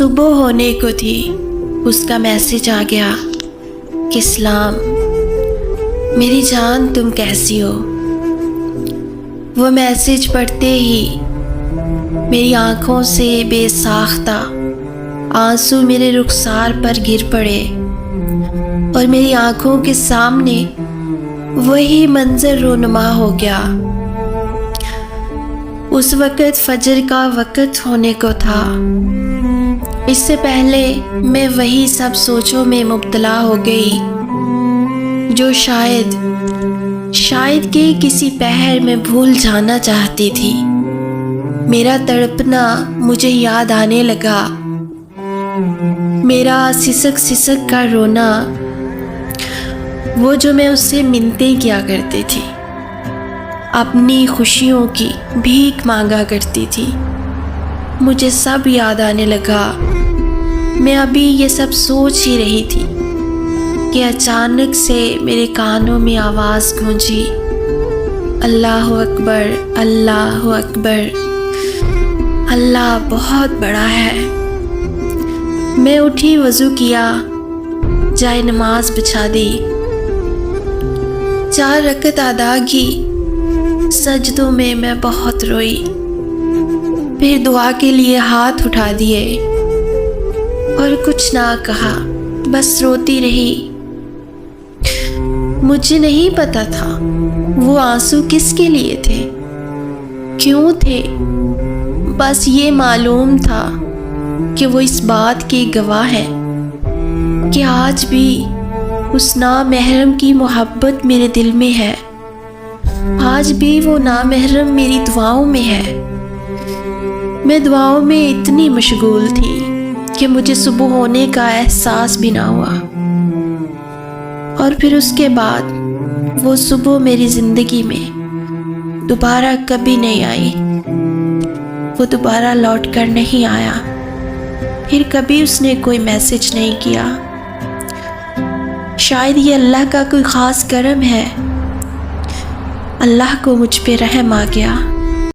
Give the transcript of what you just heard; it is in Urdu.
صبح ہونے کو تھی، اس کا میسج آ گیا کہ سلام میری جان، تم کیسی ہو؟ وہ میسج پڑھتے ہی میری آنکھوں سے بے ساختہ آنسو میرے رخسار پر گر پڑے اور میری آنکھوں کے سامنے وہی منظر رونما ہو گیا۔ اس وقت فجر کا وقت ہونے کو تھا۔ اس سے پہلے میں وہی سب سوچوں میں مبتلا ہو گئی جو شاید کہ کسی پہر میں بھول جانا چاہتی تھی۔ میرا تڑپنا مجھے یاد آنے لگا، میرا سسک سسک کا رونا، وہ جو میں اس سے منتیں کیا کرتی تھی، اپنی خوشیوں کی بھیک مانگا کرتی تھی، مجھے سب یاد آنے لگا۔ میں ابھی یہ سب سوچ ہی رہی تھی کہ اچانک سے میرے کانوں میں آواز گونجی، اللہ اکبر، اللہ اکبر، اللہ بہت بڑا ہے۔ میں اٹھی، وضو کیا، جائے نماز بچھا دی، 4 رکعت ادا کی۔ سجدوں میں بہت روئی، پھر دعا کے لیے ہاتھ اٹھا دیے اور کچھ نہ کہا، بس روتی رہی۔ مجھے نہیں پتا تھا وہ آنسو کس کے لیے تھے، کیوں تھے، بس یہ معلوم تھا کہ وہ اس بات کے گواہ ہیں کہ آج بھی اس نامحرم کی محبت میرے دل میں ہے، آج بھی وہ نامحرم میری دعاؤں میں ہے۔ میں دعاؤں میں اتنی مشغول تھی کہ مجھے صبح ہونے کا احساس بھی نہ ہوا، اور پھر اس کے بعد وہ صبح میری زندگی میں دوبارہ کبھی نہیں آئی، وہ دوبارہ لوٹ کر نہیں آیا، پھر کبھی اس نے کوئی میسج نہیں کیا۔ شاید یہ اللہ کا کوئی خاص کرم ہے، اللہ کو مجھ پہ رحم آ گیا۔